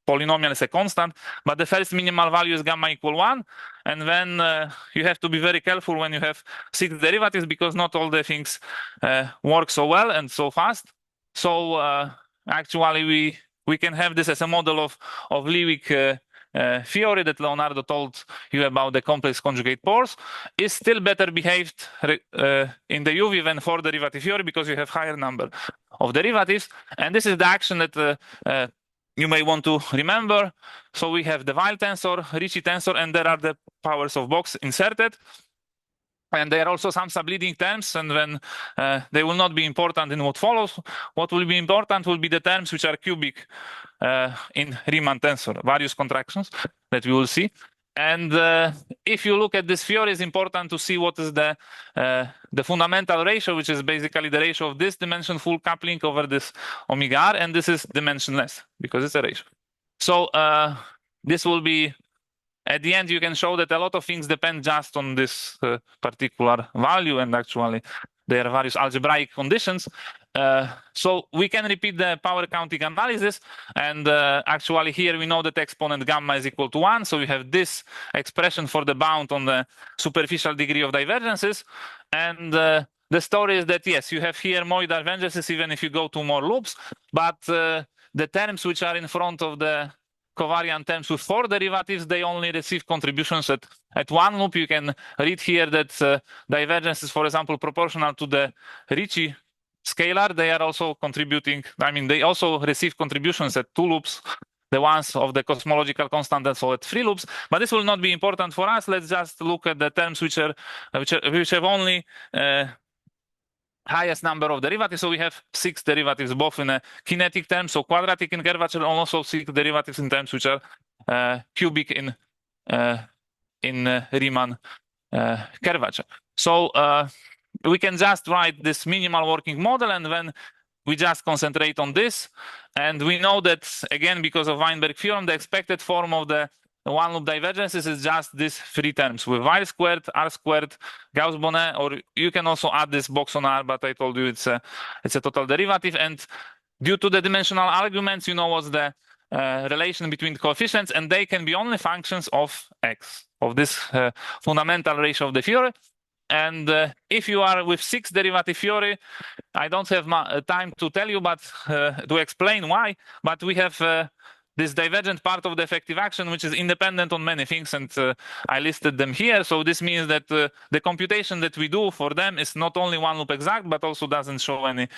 polynomial, is a constant, but the first minimal value is gamma equal 1. And then you have to be very careful when you have 6 derivatives because not all the things work so well and so fast. So actually we can have this as a model of Lewick theory that Leonardo told you about the complex conjugate pores is still better behaved in the UV than for derivative theory because you have higher number of derivatives. And this is the action that you may want to remember. So we have the Weil tensor, Ricci tensor, and there are the powers of box inserted. And there are also some subleading terms, and then they will not be important in what follows. What will be important will be the terms which are cubic in Riemann tensor, various contractions that we will see. And if you look at this theory, it's important to see what is the fundamental ratio, which is basically the ratio of this dimension full coupling over this omega r, and this is dimensionless because it's a ratio. So this will be, at the end, you can show that a lot of things depend just on this particular value, and actually there are various algebraic conditions. So we can repeat the power counting analysis, and actually here we know that exponent gamma is equal to 1, so we have this expression for the bound on the superficial degree of divergences, and the story is that yes, you have here more divergences even if you go to more loops, but the terms which are in front of the covariant terms with 4 derivatives, they only receive contributions at one loop. You can read here that divergence is, for example, proportional to the Ricci scalar. They are also contributing, I mean, they also receive contributions at 2 loops, the ones of the cosmological constant, and so at 3 loops. But this will not be important for us. Let's just look at the terms which have only highest number of derivatives. So we have 6 derivatives, both in a kinetic term, so quadratic in curvature, and also 6 derivatives in terms which are cubic in Riemann curvature. So we can just write this minimal working model, and then we just concentrate on this. And we know that, again, because of Weinberg theorem, the expected form of the one-loop divergences is just these 3 terms with y squared, r squared, Gauss-Bonnet, or you can also add this box on R, but I told you it's a total derivative. And due to the dimensional arguments, you know what's the relation between the coefficients, and they can be only functions of x, of this fundamental ratio of the theory. And if you are with 6 derivative theory, I don't have time to tell you, but to explain why, but we have this divergent part of the effective action, which is independent on many things, and I listed them here. So this means that the computation that we do for them is not only one loop exact, but also doesn't show any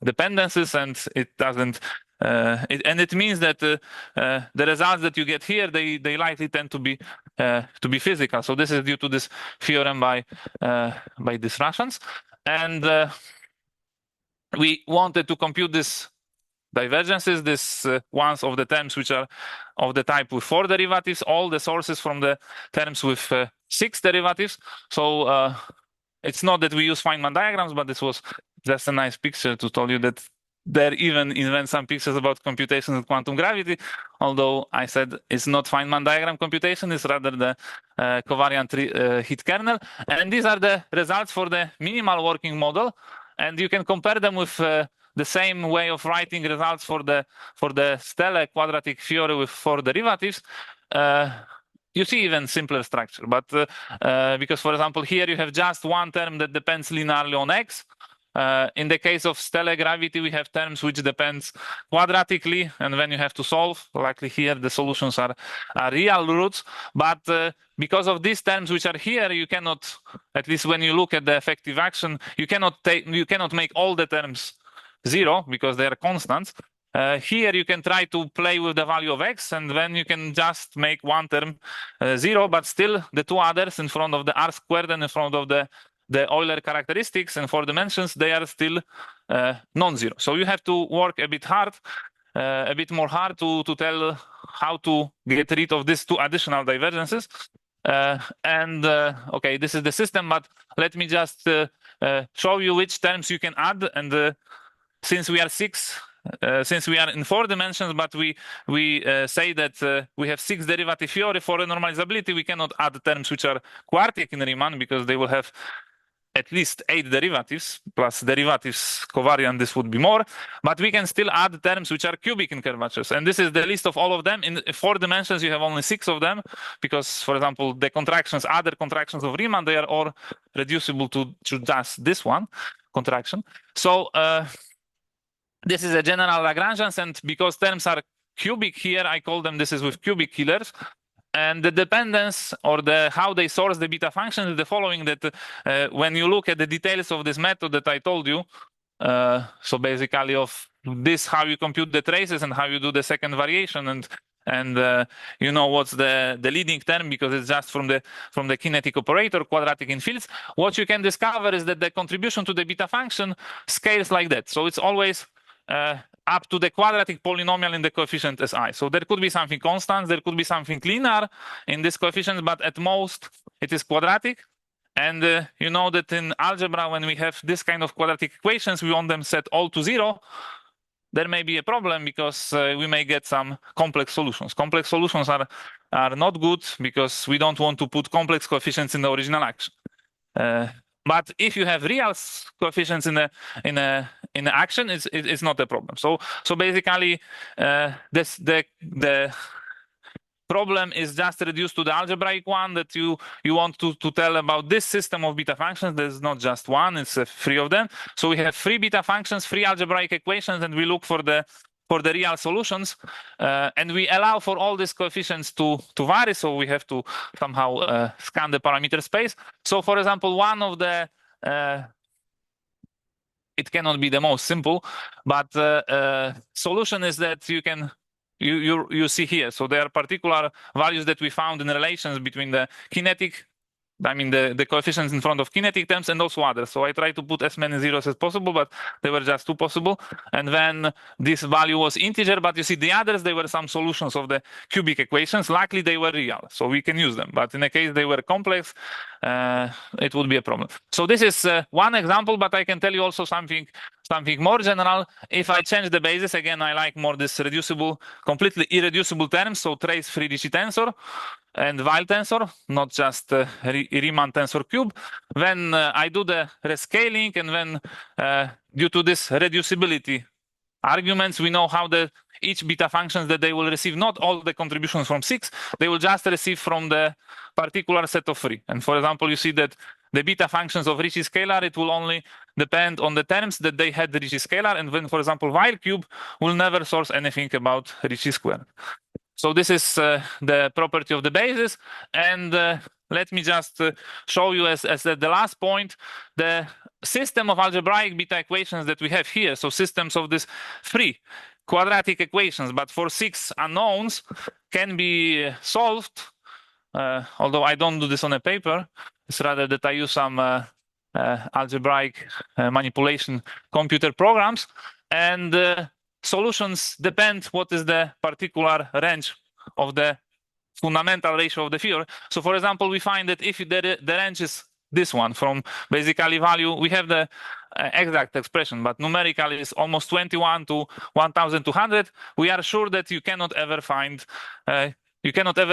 dependencies, and it doesn't. It means that the results that you get here, they likely tend to be physical. So this is due to this theorem by these Russians, and we wanted to compute this divergences, this ones of the terms which are of the type with 4 derivatives, all the sources from the terms with 6 derivatives. So it's not that we use Feynman diagrams, but this was just a nice picture to tell you that there even invent some pictures about computations in quantum gravity, although I said it's not Feynman diagram computation, it's rather the covariant heat kernel. And these are the results for the minimal working model, and you can compare them with the same way of writing results for the stellar quadratic theory with 4 derivatives. You see even simpler structure, but because, for example, here you have just one term that depends linearly on x. In the case of stellar gravity, we have terms which depends quadratically, and when you have to solve, likely here the solutions are real roots. But because of these terms which are here, you cannot, at least when you look at the effective action, you cannot make all the terms 0 because they are constants. Here you can try to play with the value of x, and then you can just make one term 0, but still the 2 others in front of the r squared and in front of the Euler characteristics and 4 dimensions, they are still non-zero. So you have to work a bit more hard to tell how to get rid of these 2 additional divergences. Okay, this is the system, but let me just show you which terms you can add. And since we are since we are in 4 dimensions, but we say that we have 6 derivative theory for normalizability, we cannot add terms which are quartic in Riemann because they will have at least 8 derivatives plus derivatives covariant. This would be more, but we can still add terms which are cubic in curvatures. And this is the list of all of them. In 4 dimensions, you have only 6 of them because, for example, the other contractions of Riemann, they are all reducible to just this one contraction. So this is a general Lagrangians, and because terms are cubic here, I call them, this is with cubic killers. And the dependence or how they source the beta function is the following, that when you look at the details of this method that I told you, so basically of this, how you compute the traces and how you do the second variation, and you know what's the leading term because it's just from the kinetic operator, quadratic in fields. What you can discover is that the contribution to the beta function scales like that. So it's always up to the quadratic polynomial in the coefficient Si. So there could be something constant, there could be something linear in this coefficient, but at most it is quadratic. And you know that in algebra, when we have this kind of quadratic equations, we want them set all to 0. There may be a problem because we may get some complex solutions. Complex solutions are not good because we don't want to put complex coefficients in the original action. But if you have real coefficients in the action, it's not a problem. So basically, the problem is just reduced to the algebraic one that you want to tell about this system of beta functions. There's not just one; it's 3 of them. So we have 3 beta functions, 3 algebraic equations, and we look for the for the real solutions, and we allow for all these coefficients to vary. So we have to somehow scan the parameter space. So for example, one of the it cannot be the most simple, but solution is that you see here. So there are particular values that we found in relations between the kinetic, I mean the coefficients in front of kinetic terms and also others. So I try to put as many zeros as possible, but there were just two possible. And then this value was integer, but you see the others, they were some solutions of the cubic equations. Luckily, they were real, so we can use them. But in a case they were complex, it would be a problem. So this is one example, but I can tell you also something more general. If I change the basis, again, I like more this reducible, completely irreducible terms. So trace-free Ricci tensor and Weil tensor, not just Riemann tensor cube. When I do the rescaling, and then due to this reducibility arguments, we know how each beta functions that they will receive, not all the contributions from 6, they will just receive from the particular set of 3. And for example, you see that the beta functions of Ricci scalar, it will only depend on the terms that they had the Ricci scalar, and then, for example, Weil cube will never source anything about Ricci square. So this is the property of the basis, and let me just show you as the last point, the system of algebraic beta equations that we have here. So systems of these 3 quadratic equations, but for 6 unknowns, can be solved, although I don't do this on a paper. It's rather that I use some algebraic manipulation computer programs, and solutions depend what is the particular range of the fundamental ratio of the theory. So for example, we find that if the range is this one, from basically value, we have the exact expression, but numerically it's almost 21 to 1200. We are sure that you cannot ever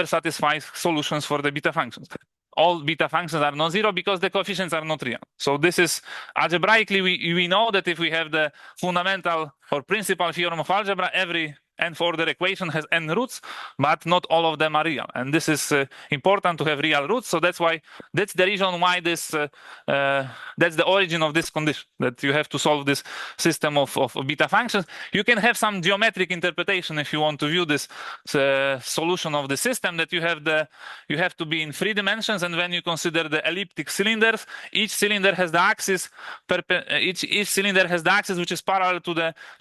satisfy solutions for the beta functions. All beta functions are non-zero because the coefficients are not real. So this is algebraically, we know that if we have the fundamental or principal theorem of algebra, every nth order equation has n roots, but not all of them are real. And this is important to have real roots. So that's the reason why that's the origin of this condition, that you have to solve this system of beta functions. You can have some geometric interpretation if you want to view this solution of the system, that you have to be in 3 dimensions, and when you consider the elliptic cylinders, each cylinder has the axis which is parallel to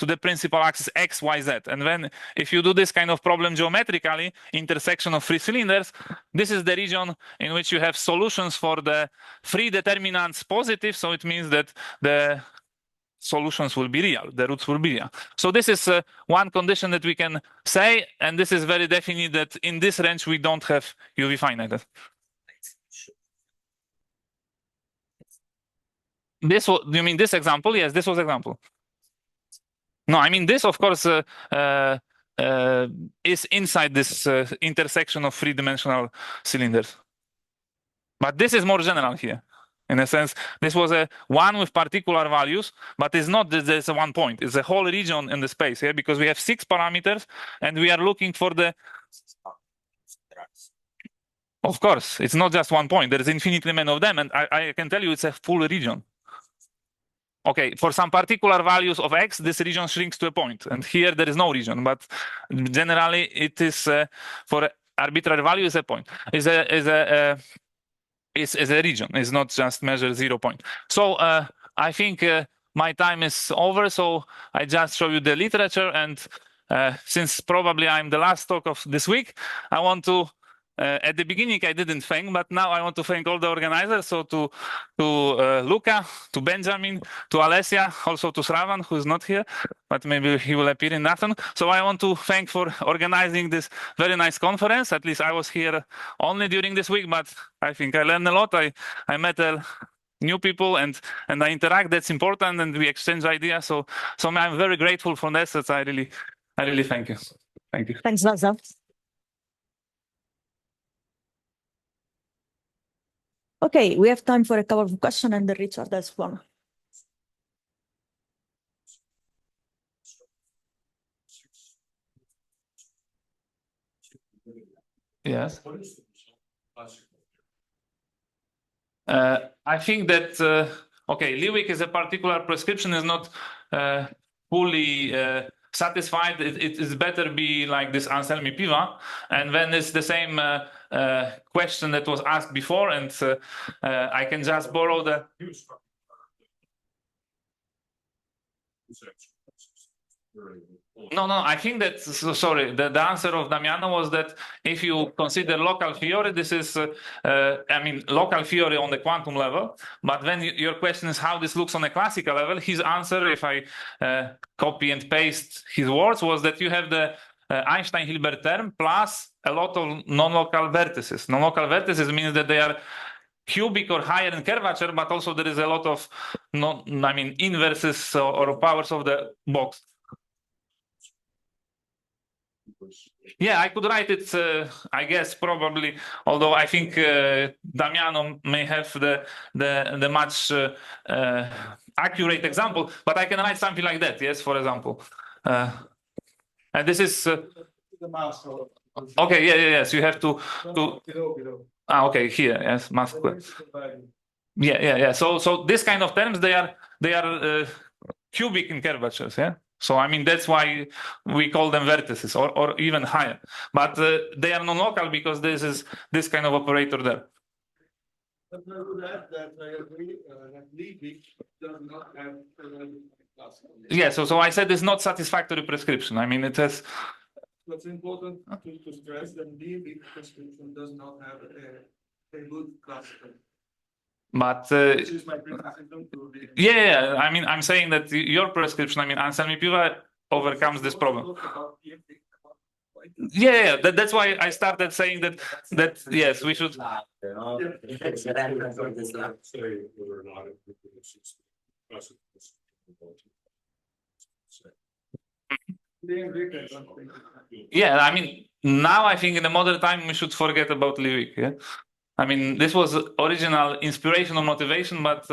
the principal axis x, y, z. And when if you do this kind of problem geometrically, intersection of 3 cylinders, this is the region in which you have solutions for the 3 determinants positive. So it means that the solutions will be real, the roots will be real. So this is one condition that we can say, and this is very definite that in this range we don't have UV-finite. You mean this example? Yes, this was example. No, I mean this, of course, is inside this intersection of 3-dimensional cylinders. But this is more general here. In a sense, this was a one with particular values, but it's not that there's a one point. It's a whole region in the space here, because we have 6 parameters and we are looking for the... Of course, it's not just one point. There is infinitely many of them, and I can tell you it's a full region. Okay, for some particular values of x, this region shrinks to a point, and here there is no region, but generally it is for arbitrary value is a point, is a region. It's not just measure 0 point. So I think my time is over, so I just show you the literature, and since probably I'm the last talk of this week, I want to at the beginning I didn't thank, but now I want to thank all the organizers. So to Luca, to Benjamin, to Alessia, also to Sravan, who is not here, but maybe he will appear in Nathan. So I want to thank for organizing this very nice conference. At least I was here only during this week, but I think I learned a lot. I met new people and I interact. That's important, and we exchange ideas. So I'm very grateful for this. I really thank you. Thank you. Thanks, Lesław. Okay, we have time for a couple of questions, and Richard has one. Yes. I think that okay, Lewick is a particular prescription, is not fully satisfied, it is better be like this Anselmi Piva, and then it's the same question that was asked before, and I can just borrow the. No, I think that, sorry, the answer of Damiano was that if you consider local theory, this is, I mean, local theory on the quantum level, but then your question is how this looks on a classical level. His answer, if I copy and paste his words, was that you have the Einstein-Hilbert term plus a lot of non-local vertices. Non-local vertices means that they are cubic or higher in curvature, but also there is a lot of inverses or powers of the box. Yeah, I could write it, I guess, probably, although I think Damiano may have the much accurate example, but I can write something like that, yes, for example. And this is... okay, yes, you have to... okay, here, yes, mass square. Yeah. So this kind of terms, they are cubic in curvatures, yeah? So, I mean, that's why we call them vertices or even higher. But they are non-local because this is this kind of operator there. But I would add that I agree that Liebig does not have classical. Yeah, so I said it's not satisfactory prescription. I mean, it has... What's important to stress that Liebig prescription does not have a good classical. But Which is my criticism to the... yeah, I mean, I'm saying that your prescription, I mean, Anselmi Piva overcomes this problem. Yeah, that's why I started saying that yes, we should. Yeah, I mean, now I think in the modern time we should forget about Liebig. Yeah, I mean, this was original inspiration or motivation, but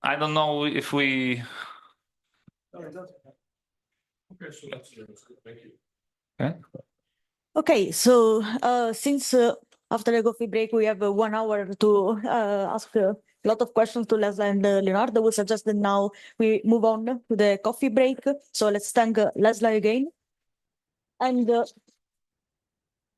I don't know if we. Okay, so that's thank you. Okay. Okay, so since after the coffee break we have 1 hour to ask a lot of questions to Leslie and Leonardo, we suggest that now we move on to the coffee break. So let's thank Leslie again. And